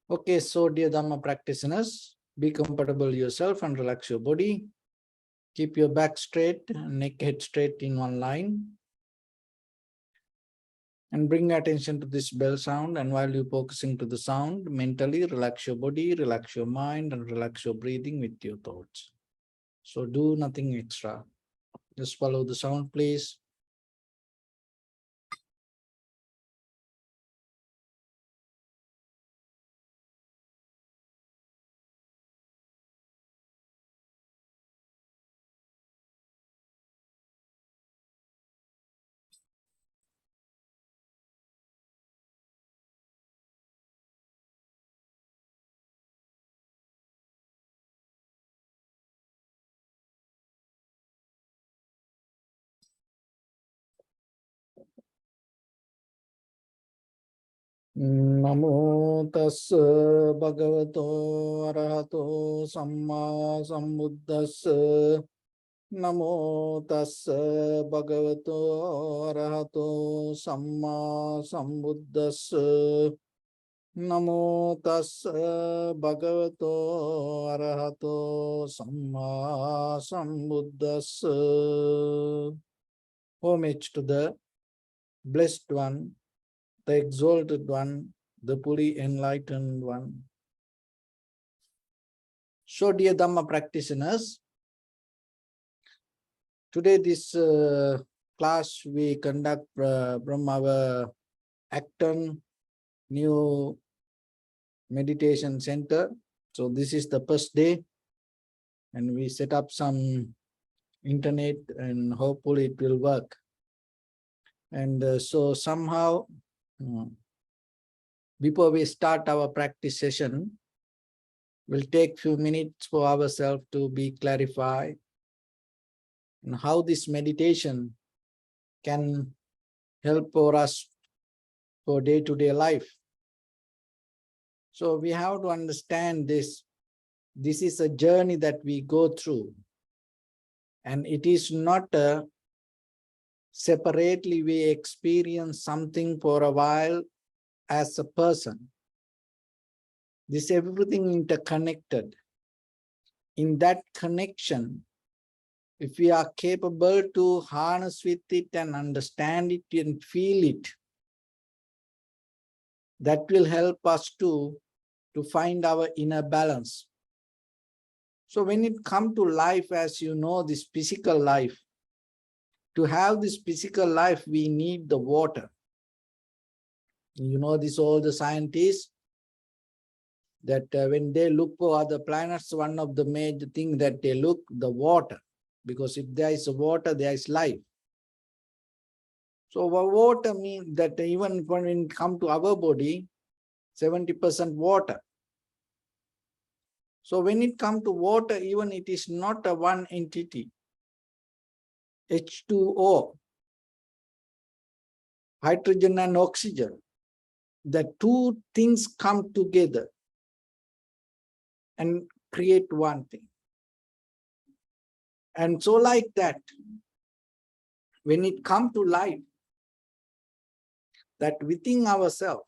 Okay, so dear Dharma practitioners, be comfortable yourself and relax your body. Keep your back straight, neck head straight in one line. And bring attention to this bell sound. And while you're focusing to the sound, mentally relax your body, relax your mind, and relax your breathing with your thoughts. So do nothing extra. Just follow the sound, please. Namo tassa bhagavato arahato samma sambuddhassa. Namo tassa bhagavato arahato samma sambuddhassa. Namo tassa bhagavato arahato samma sambuddhassa. Homage to the blessed one, the exalted one, the fully enlightened one. So, dear Dhamma practitioners, today this class we conduct from our Acton new meditation center. So this is the first day, and we set up some internet and hopefully it will work. And so somehow, before we start our practice session, we'll take few minutes for ourselves to be clarified and how this meditation can help for us for day-to-day life. So we have to understand this. This is a journey that we go through, and it is not separately we experience something for a while as a person. This everything interconnected. In that connection, if we are capable to harness with it and understand it and feel it, that will help us to find our inner balance. So when it comes to life, as you know, this physical life, to have this physical life, we need the water. You know this, all the scientists, that when they look for other planets, one of the major things that they look, the water. Because if there is water, there is life. So water means that even when it comes to our body, 70% water. So when it comes to water, even it is not a one entity. H2O, hydrogen and oxygen, the two things come together and create one thing. And so like that, when it comes to life, that within ourselves,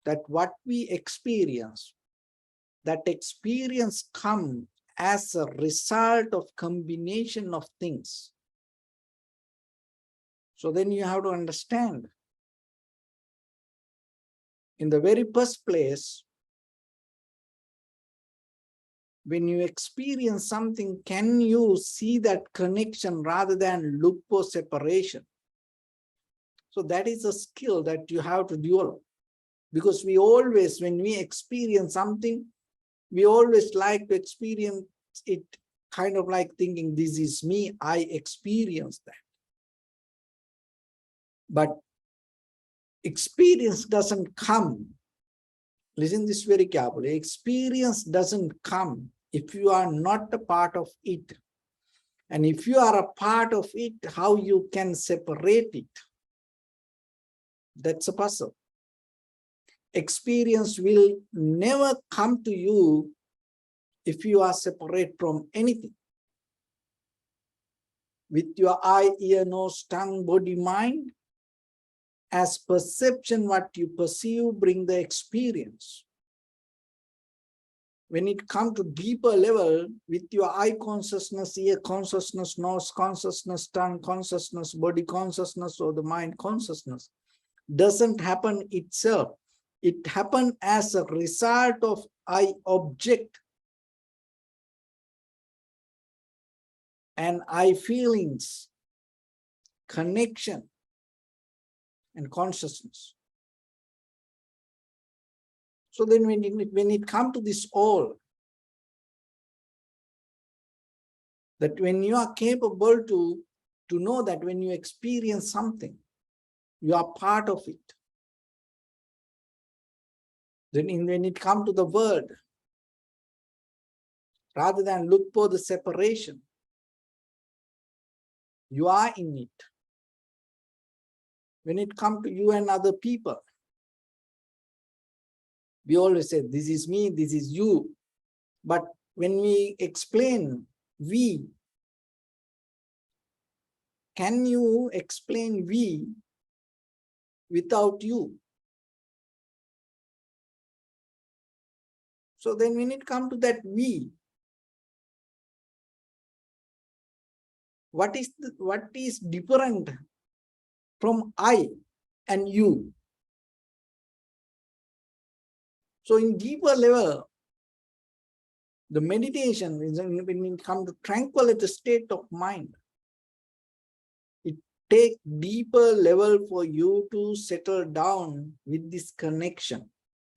that what we experience, that experience comes as a result of combination of things. So then you have to understand, in the very first place, when you experience something, can you see that connection rather than look for separation? So that is a skill that you have to develop. Because we always, when we experience something, we always like to experience it kind of like thinking, this is me, I experienced that. But experience doesn't come. Listen this very carefully. Experience doesn't come if you are not a part of it. And if you are a part of it, how you can separate it? That's a puzzle. Experience will never come to you if you are separate from anything. With your eye, ear, nose, tongue, body, mind, as perception, what you perceive bring the experience. when it comes to deeper level with your eye consciousness, ear consciousness, nose consciousness, tongue consciousness, body consciousness, or the mind consciousness, doesn't happen itself. It happens as a result of I object and I feelings, connection, and consciousness. So then when it comes to this all, that when you are capable to know that when you experience something, you are part of it. Then when it comes to the word, rather than look for the separation, you are in it. When it comes to you and other people, we always say, this is me, this is you. But when we explain we, can you explain we without you? So then when it comes to that we, what is different from I and you? So in deeper level, the meditation is when it comes to tranquility state of mind, it takes deeper level for you to settle down with this connection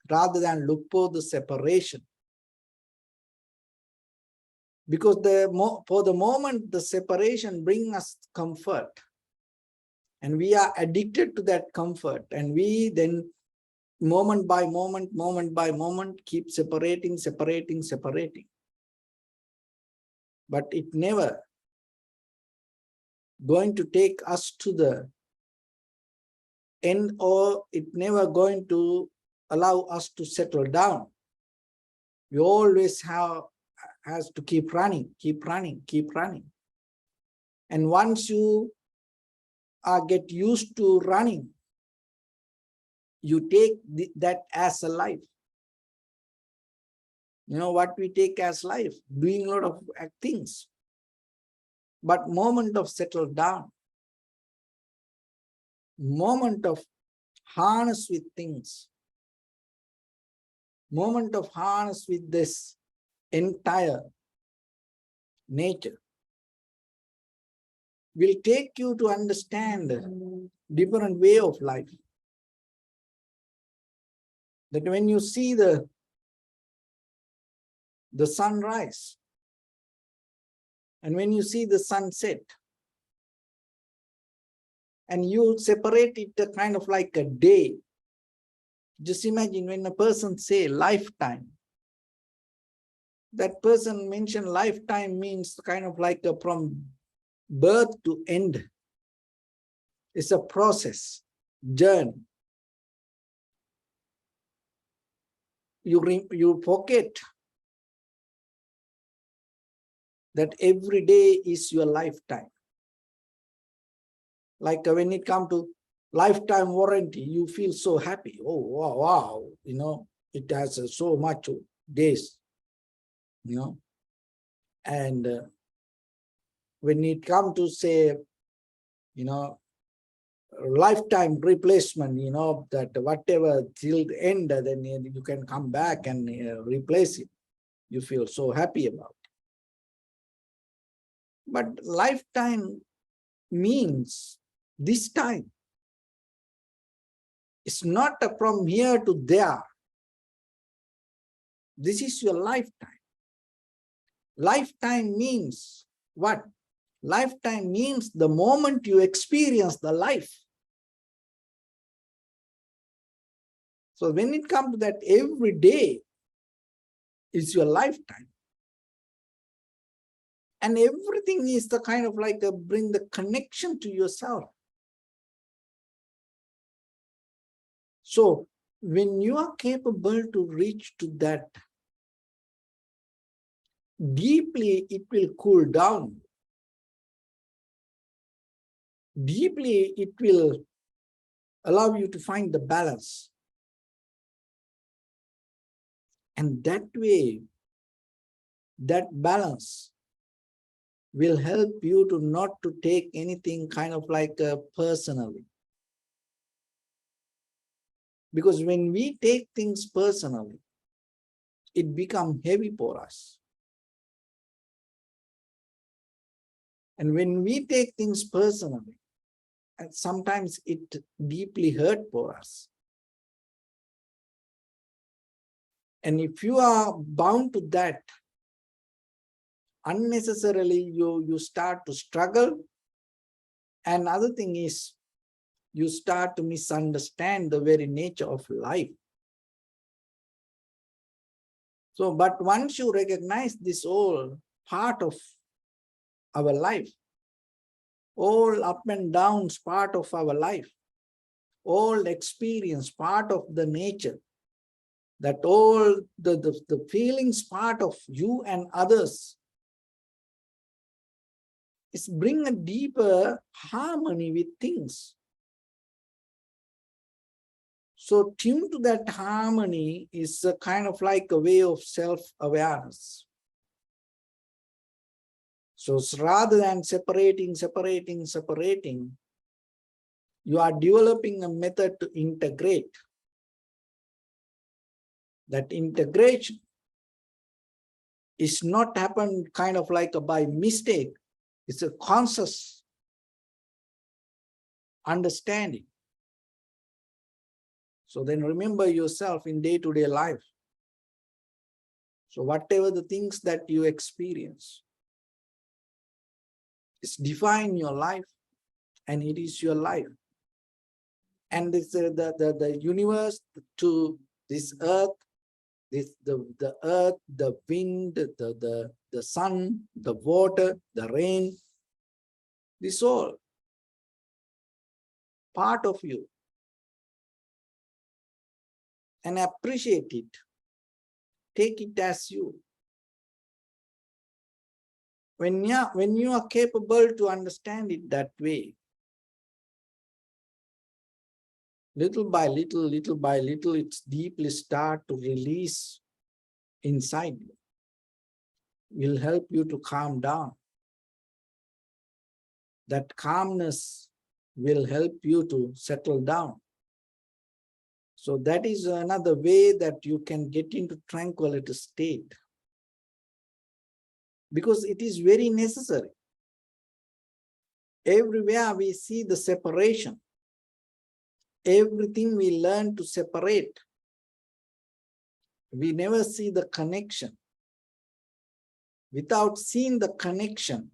rather than look for the separation. Because for the moment, the separation brings us comfort. And we are addicted to that comfort. And we then, moment by moment, keep separating. But it never going to take us to the end, or it never going to allow us to settle down. We always has to keep running. And once you get used to running, you take that as a life. You know what we take as life? Doing a lot of things. But moment of settle down, moment of harness with things, moment of harness with this entire nature will take you to understand a different way of life. That when you see the sunrise and when you see the sunset, and you separate it a kind of like a day. Just imagine when a person say lifetime, that person mentioned lifetime means kind of like from birth to end. It's a process, journey. You forget that every day is your lifetime. Like when it comes to lifetime warranty, you feel so happy. Oh, wow, you know, it has so much days, you know. And when it comes to say, you know, lifetime replacement, you know, that whatever till the end, then you can come back and replace it. You feel so happy about it. But lifetime means this time. It's not from here to there. This is your lifetime. Lifetime means what? Lifetime means the moment you experience the life. So when it comes to that, every day is your lifetime. And everything is the kind of like bring the connection to yourself. So when you are capable to reach to that, deeply it will cool down. Deeply it will allow you to find the balance. And that way, that balance will help you to not to take anything kind of like personally. Because when we take things personally, it becomes heavy for us. And when we take things personally, and sometimes it deeply hurt for us. And if you are bound to that, unnecessarily you start to struggle. And another thing is, you start to misunderstand the very nature of life. So, but once you recognize this all part of our life, all up and downs part of our life, all experience part of the nature, that all the feelings part of you and others, is bring a deeper harmony with things. So tune to that harmony is a kind of like a way of self-awareness. So rather than separating, you are developing a method to integrate. That integration is not happen kind of like by mistake. It's a conscious understanding. So then remember yourself in day-to-day life. So whatever the things that you experience, it's define your life, and it is your life. And this, the universe to this earth, the earth, the wind, the sun, the water, the rain, this all part of you. And appreciate it. Take it as you. When you are capable to understand it that way, little by little, it's deeply start to release inside you. Will help you to calm down. That calmness will help you to settle down. So that is another way that you can get into tranquility state. Because it is very necessary. Everywhere we see the separation. Everything we learn to separate. We never see the connection. Without seeing the connection,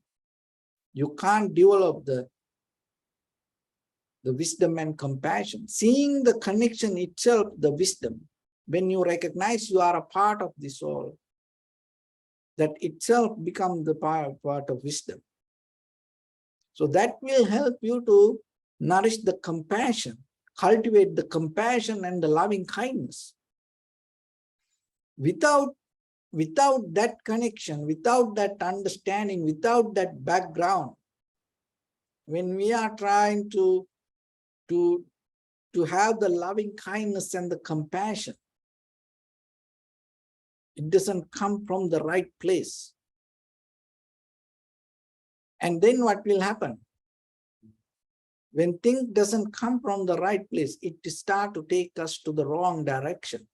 you can't develop the wisdom and compassion. Seeing the connection itself, the wisdom, when you recognize you are a part of this all, that itself becomes the part of wisdom. So that will help you to nourish the compassion, cultivate the compassion and the loving kindness. Without that connection, without that understanding, without that background, when we are trying to have the loving kindness and the compassion, it doesn't come from the right place. And then what will happen? When things doesn't come from the right place, it start to take us to the wrong direction.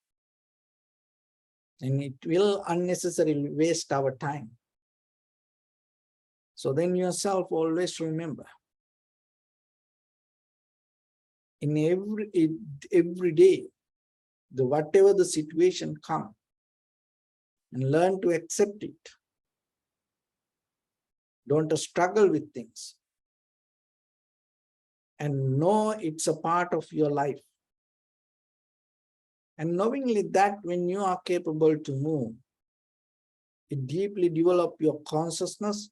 And it will unnecessarily waste our time. So then yourself always remember, in every day, whatever the situation comes, and learn to accept it. Don't struggle with things. And know it's a part of your life. And knowingly that when you are capable to move, it deeply develop your consciousness,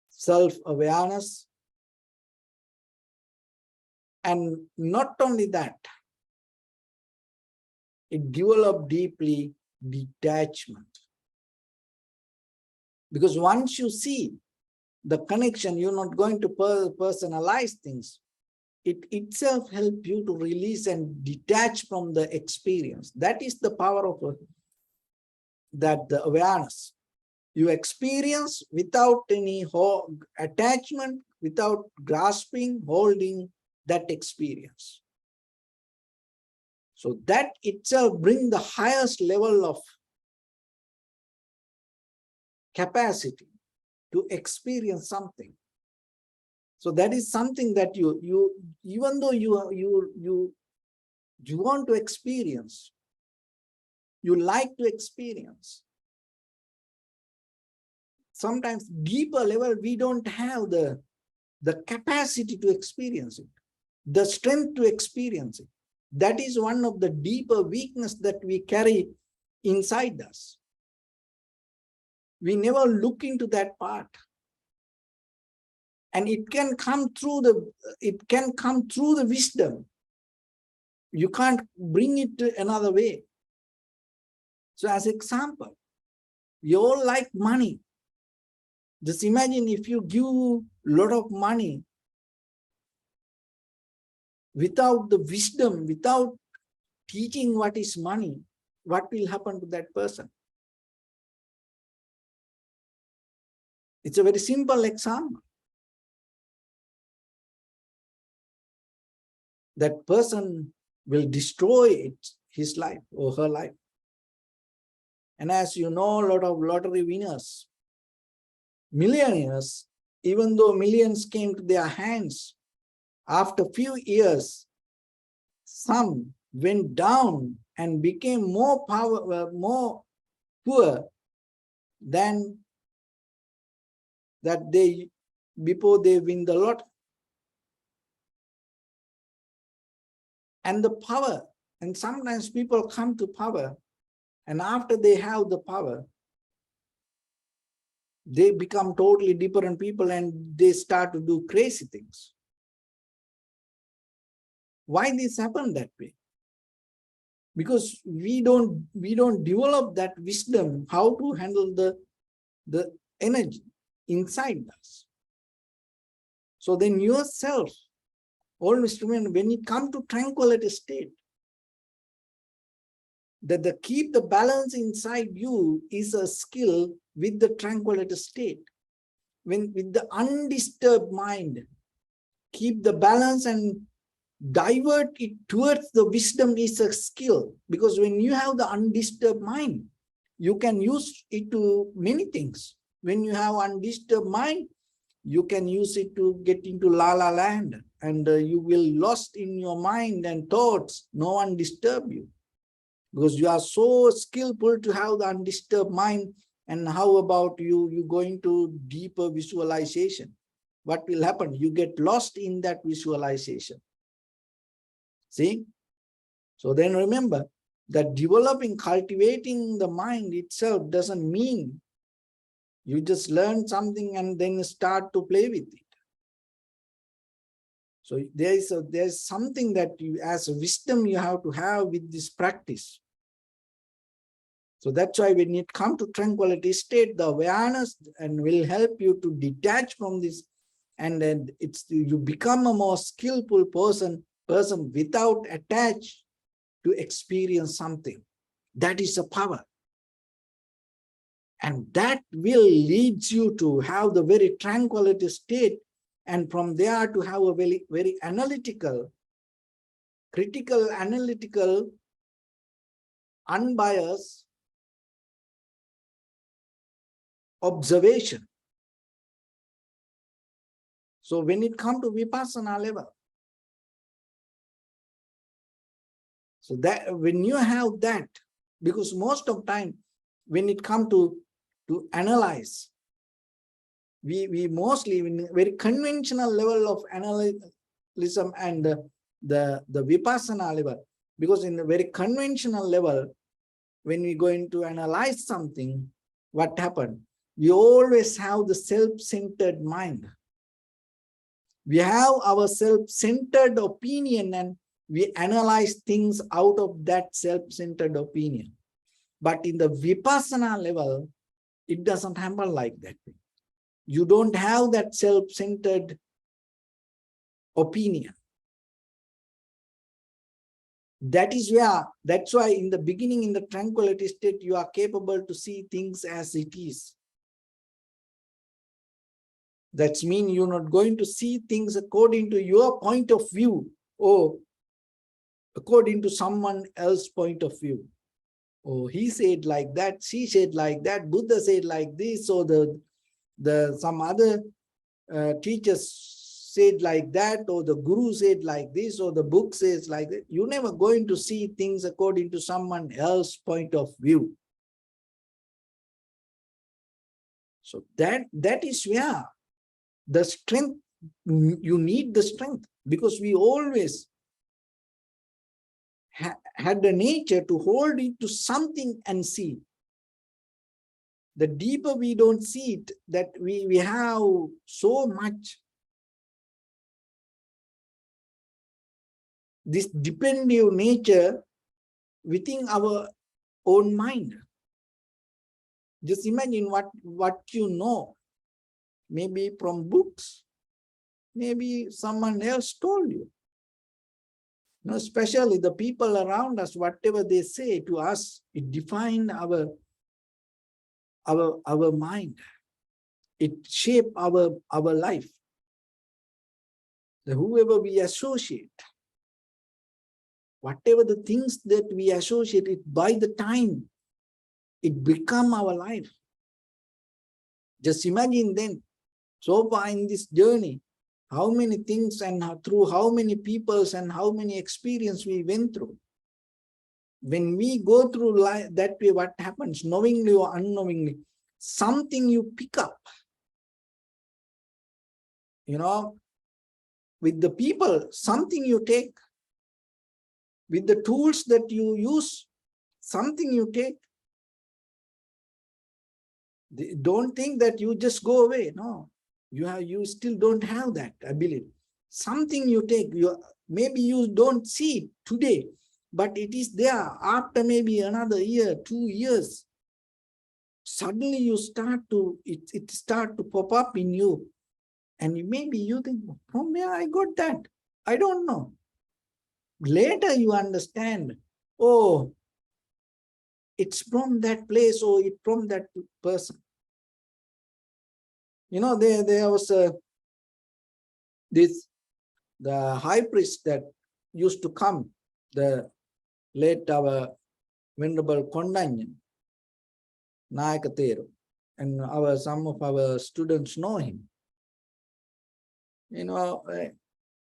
self-awareness. And not only that, it develop deeply detachment. Because once you see the connection, you're not going to personalize things. It itself helps you to release and detach from the experience. That is the power of the awareness. You experience without any attachment, without grasping, holding that experience. So that itself brings the highest level of capacity to experience something. So that is something that you even though you want to experience, you like to experience. Sometimes deeper level, we don't have the capacity to experience it, the strength to experience it. That is one of the deeper weakness that we carry inside us. We never look into that part. And it can come through the wisdom. You can't bring it to another way. So as example, you all like money. Just imagine if you give a lot of money without the wisdom, without teaching what is money, what will happen to that person? It's a very simple example. That person will destroy his life or her life. And as you know, a lot of lottery winners, millionaires, even though millions came to their hands, after few years, some went down and became more poor than that before they win the lot. And the power, and sometimes people come to power, and after they have the power, they become totally different people and they start to do crazy things. Why this happened that way? Because we don't develop that wisdom, how to handle the energy inside us. So then yourself, always remember, when you come to tranquility state, that keep the balance inside you is a skill with the tranquility state. When with the undisturbed mind, keep the balance and divert it towards the wisdom is a skill. Because when you have the undisturbed mind, you can use it to many things. When you have undisturbed mind, you can use it to get into la la land, and you will lost in your mind and thoughts. No one disturb you because you are so skillful to have the undisturbed mind. And how about you going to deeper visualization? What will happen? You get lost in that visualization. See? So then remember that developing, cultivating the mind itself doesn't mean you just learn something and then start to play with it. So there's something that you, as a wisdom, you have to have with this practice. So that's why when it comes to tranquility state, the awareness and will help you to detach from this, and then you become a more skillful person without attach to experience something. That is a power. And that will lead you to have the very tranquility state, and from there to have a very, very analytical, critical, analytical, unbiased observation. So when it comes to vipassana level, so that when you have that, because most of time when it comes to analyze, we mostly in very conventional level of analysis and the vipassana level, because in the very conventional level, when we go into analyze something, what happened? We always have the self-centered mind. We have our self-centered opinion and we analyze things out of that self-centered opinion. But in the vipassana level, it doesn't happen like that. You don't have that self-centered opinion. That's why in the beginning, in the tranquility state, you are capable to see things as it is. That means you're not going to see things according to your point of view or according to someone else's point of view. Oh, he said like that, she said like that, Buddha said like this, or some other teachers said like that, or the guru said like this, or the book says like that. You're never going to see things according to someone else's point of view. So that is where the strength, you need the strength, because we always had the nature to hold it to something and see. The deeper we don't see it, that we have so much this dependent nature within our own mind. Just imagine what you know, maybe from books, maybe someone else told you. You know, especially the people around us, whatever they say to us, it defines our mind. It shapes our life. Whoever we associate, whatever the things that we associate, it by the time it become our life. Just imagine then, so far in this journey, how many things and through how many peoples and how many experience we went through. When we go through life that way, what happens, knowingly or unknowingly, something you pick up. You know, with the people, something you take. With the tools that you use, something you take. Don't think that you just go away. No, you still don't have that ability. Something you take, maybe you don't see it today, but it is there after maybe another year, 2 years. Suddenly you start to, it start to pop up in you. And maybe you think, from where I got that? I don't know. Later you understand, oh, it's from that place, or it's from that person. You know, there was the high priest that used to come, the late our Venerable Kondanyan, Nayakathero, and some of our students know him. You know,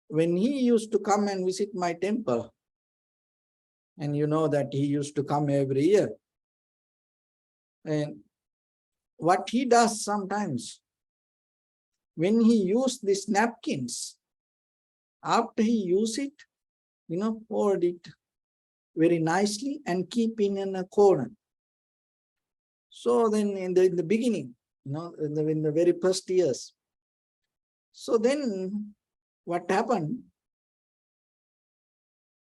when he used to come and visit my temple, and you know that he used to come every year, and what he does sometimes, when he used these napkins, after he use it, you know, fold it very nicely and keep it in a corner. So then in the beginning, you know, in the very first years. So then what happened?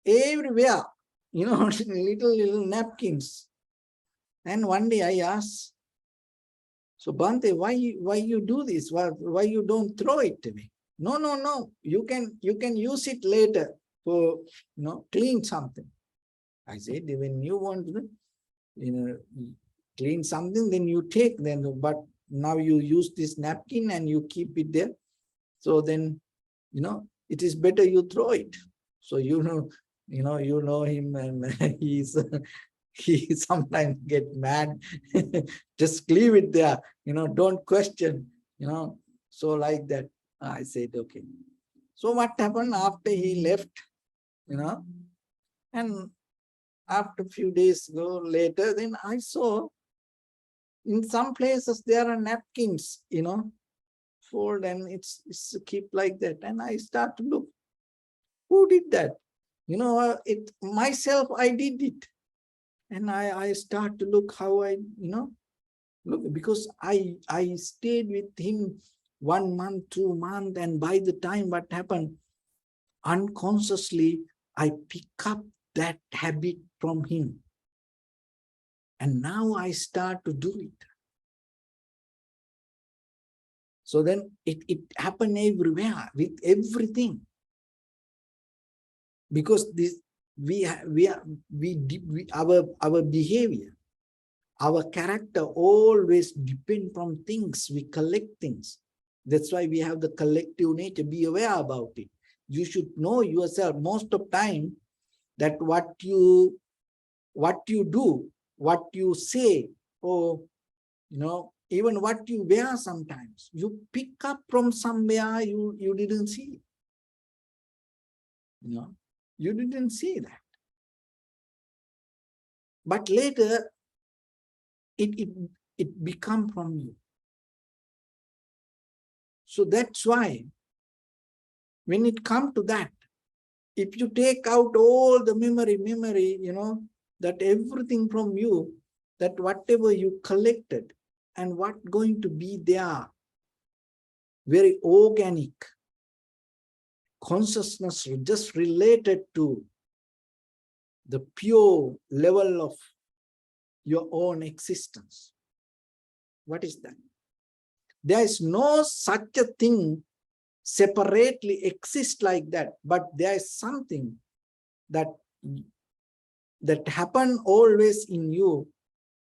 Everywhere, you know, little napkins. And one day I asked, so Bhante, why you do this? Why you don't throw it to me? No. You can use it later for, you know, clean something. I said, when you want to, you know, clean something, then you take then, but now you use this napkin and you keep it there. So then, you know, it is better you throw it. So you know him, and he sometimes get mad. Just leave it there, you know, don't question, you know. So like that, I said, okay. So what happened after he left, you know, and after a few days later, then I saw in some places there are napkins, you know, fold, and it's keep like that. And I start to look, who did that? You know, it myself, I did it. And I start to look how I, you know, look, because I stayed with him 1 month, 2 months, and by the time what happened, unconsciously, I pick up that habit from him. And now I start to do it. So then it happened everywhere with everything. Because this our behavior, our character always depend from things. We collect things. That's why we have the collective nature. Be aware about it. You should know yourself most of time that what you do, what you say, or even what you wear sometimes, you pick up from somewhere you didn't see. You didn't see that. But later, it become from you. So that's why, when it comes to that, if you take out all the memory, that everything from you, that whatever you collected and what going to be there, very organic consciousness just related to the pure level of your own existence. What is that? There is no such a thing separately exist like that, but there is something that happen always in you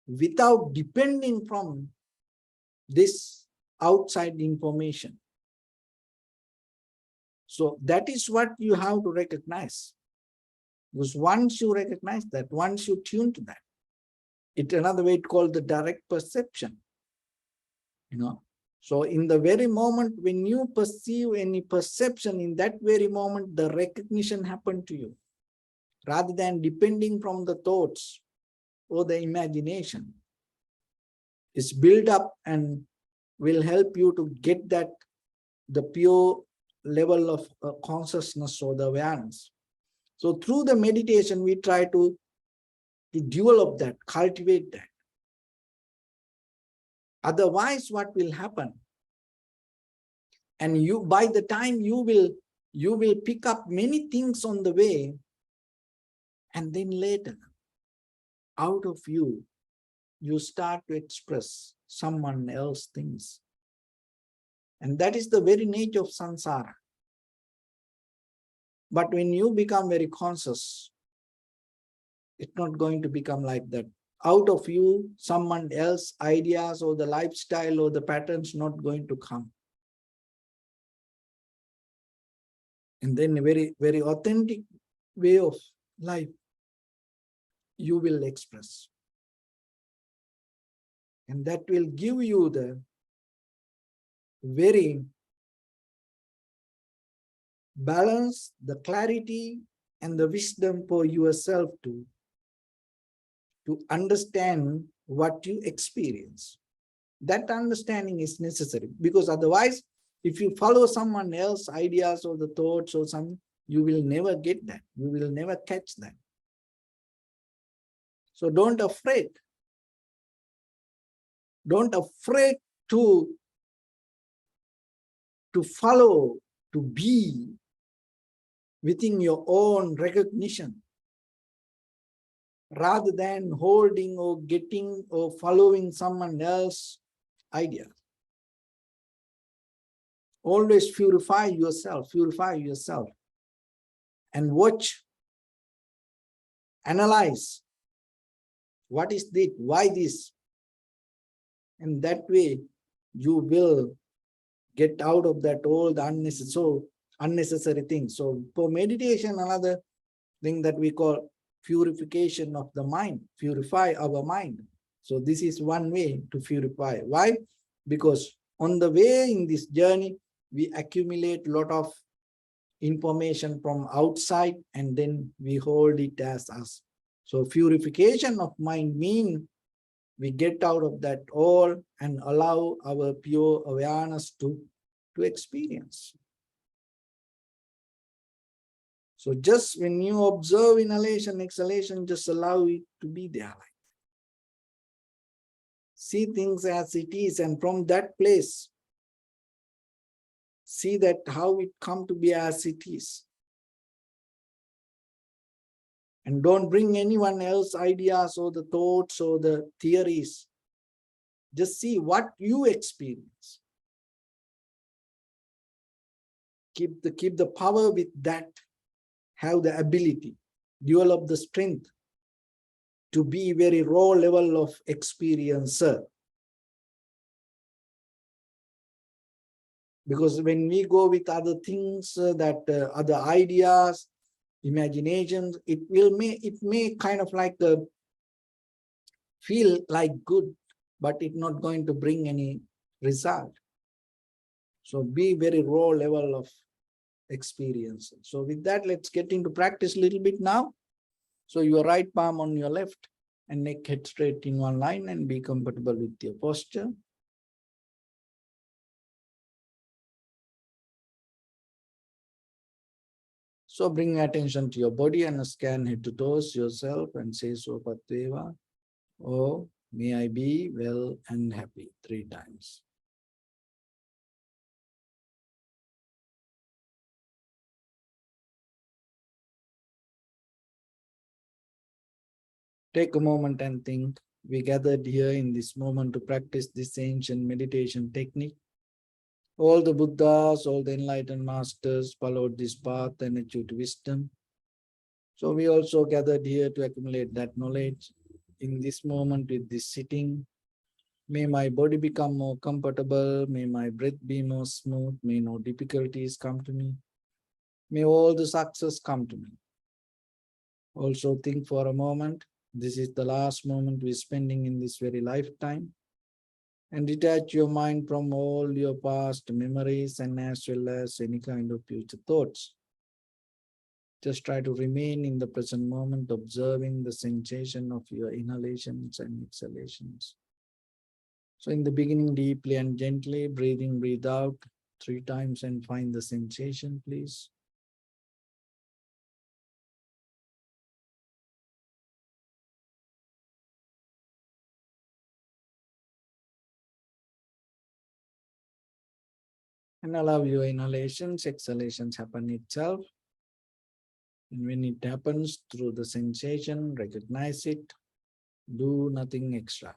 without depending from this outside information. So that is what you have to recognize. Because once you recognize that, once you tune to that, it's another way to call the direct perception. So in the very moment when you perceive any perception, in that very moment, the recognition happened to you, rather than depending from the thoughts or the imagination. It's built up and will help you to get that, the pure level of consciousness or the awareness. So through the meditation, we try to develop that, cultivate that. Otherwise, what will happen? And you, by the time you will pick up many things on the way, and then later, out of you start to express someone else things. And that is the very nature of samsara. But when you become very conscious, it's not going to become like that. Out of you, someone else ideas or the lifestyle or the patterns not going to come. And then a very, very authentic way of life you will express. And that will give you the very balance, the clarity, and the wisdom for yourself to understand what you experience. That understanding is necessary, because otherwise, if you follow someone else's ideas or the thoughts or something, you will never get that. You will never catch that. So don't afraid. Don't afraid to follow, to be within your own recognition, rather than holding or getting or following someone else's idea. Always purify yourself, and watch, analyze, what is this, why this? And that way you will get out of that old unnecessary things. So for meditation, another thing that we call purification of the mind, purify our mind. So this is one way to purify. Why? Because on the way in this journey, we accumulate a lot of information from outside, and then we hold it as us. So purification of mind means we get out of that all and allow our pure awareness to experience. So just when you observe inhalation, exhalation, just allow it to be there. Like see things as it is, and from that place, see that how it come to be as it is. And don't bring anyone else's ideas or the thoughts or the theories. Just see what you experience. Keep the power with that. Have the ability, develop the strength to be very raw level of experiencer. Because when we go with other things, other ideas, imaginations, it may kind of like feel like good, but it's not going to bring any result. So be very raw level of experience. So with that, let's get into practice a little bit now. So your right palm on your left and neck head straight in one line, and be comfortable with your posture. So bring attention to your body and scan head to toes yourself and say so Pateva. Oh, may I be well and happy 3 times. Take a moment and think. We gathered here in this moment to practice this ancient meditation technique. All the Buddhas, all the enlightened masters followed this path and achieved wisdom. So we also gathered here to accumulate that knowledge. In this moment with this sitting, may my body become more comfortable, may my breath be more smooth, may no difficulties come to me, may all the success come to me. Also think for a moment, this is the last moment we're spending in this very lifetime, and detach your mind from all your past memories and as well as any kind of future thoughts. Just try to remain in the present moment, observing the sensation of your inhalations and exhalations. So in the beginning, deeply and gently, breathe out 3 times and find the sensation, please. And allow your inhalations, exhalations happen itself. And when it happens through the sensation, recognize it, do nothing extra.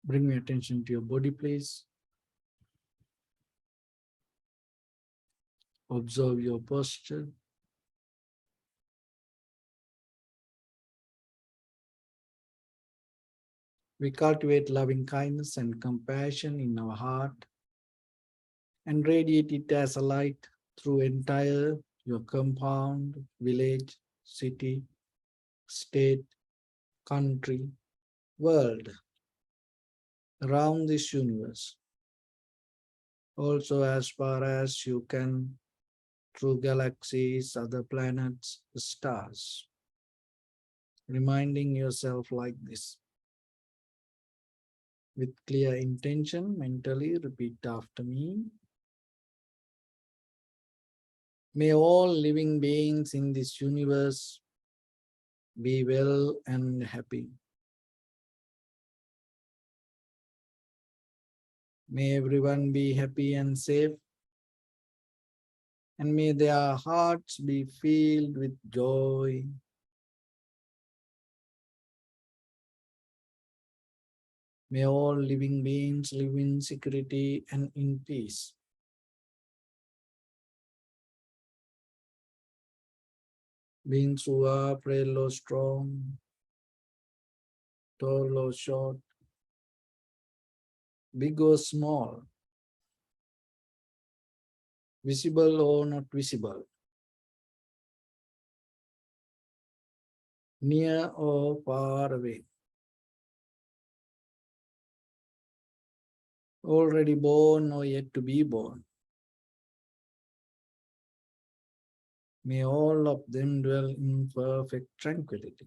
Bring your attention to your body, please. Observe your posture. We cultivate loving kindness and compassion in our heart and radiate it as a light through entire your compound, village, city, state, country, world, around this universe. Also as far as you can through galaxies, other planets, stars. Reminding yourself like this. With clear intention, mentally repeat after me. May all living beings in this universe be well and happy. May everyone be happy and safe. And may their hearts be filled with joy. May all living beings live in security and in peace. Beings who are frail or strong, tall or short, big or small, visible or not visible, near or far away, already born or yet to be born. May all of them dwell in perfect tranquility.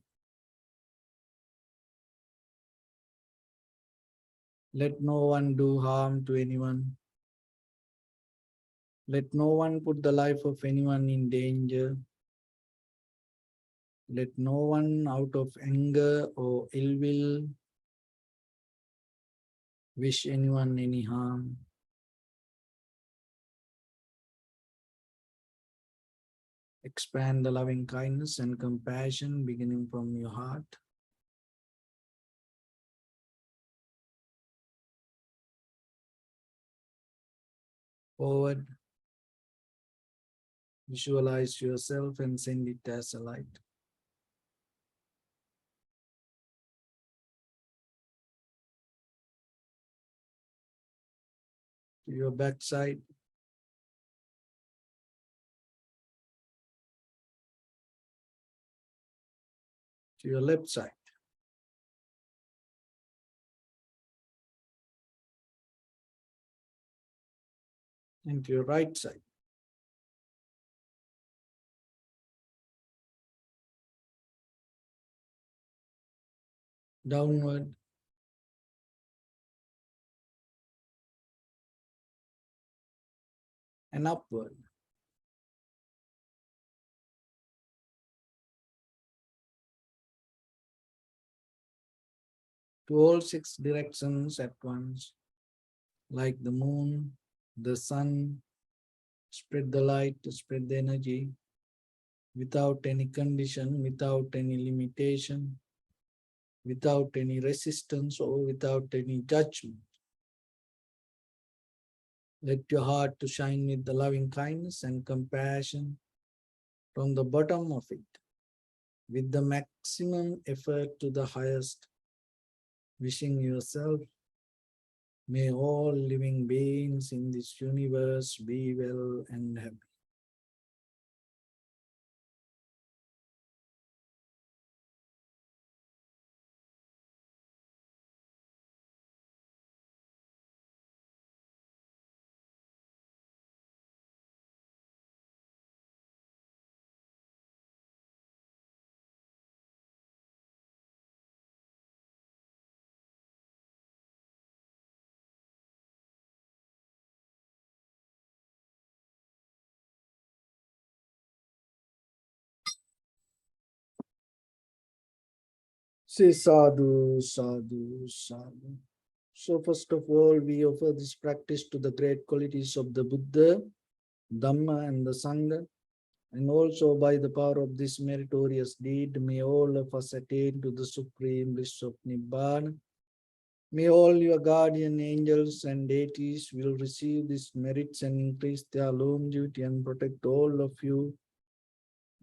Let no one do harm to anyone. Let no one put the life of anyone in danger. Let no one out of anger or ill will wish anyone any harm. Expand the loving kindness and compassion beginning from your heart. Forward. Visualize yourself and send it as a light. To your backside. To your left side. And to your right side. Downward. And upward. To all six directions at once, like the moon, the sun, spread the light, spread the energy, without any condition, without any limitation, without any resistance or without any judgment. Let your heart to shine with the loving kindness and compassion from the bottom of it, with the maximum effort to the highest, wishing yourself, may all living beings in this universe be well and happy. Say sadhu, sadhu, sadhu. So first of all, we offer this practice to the great qualities of the Buddha, Dhamma and the Sangha. And also by the power of this meritorious deed, may all of us attain to the supreme bliss of Nibbana. May all your guardian angels and deities will receive these merits and increase their longevity and protect all of you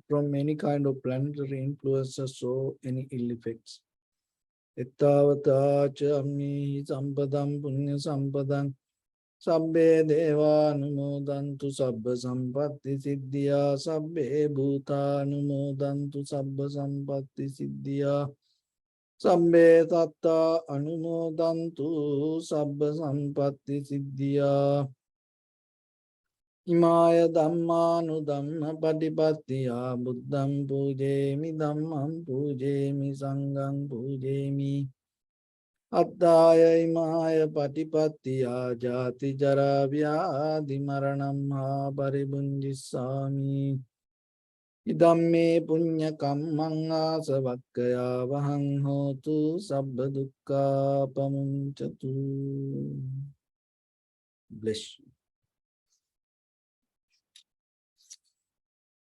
from any kind of planetary influences or any ill effects. Ittavata chammi sampadam punya sampadam sabbe deva numodantu sabba sampatti siddhya sabbe bhuta numodantu sabba sampatti siddhya sabbe tatta anumodantu sabba sampatti siddhya imaya dhammanu dhamma patipattiya buddham pujemi dhammam pujemi sangham pujemi Attaya imaya patipattiya jati jara vyadhi maranam ha paribunjissami idamme punya kammang asavakkaya vahang hotu sabba dukkha pamunchatu. Bless you.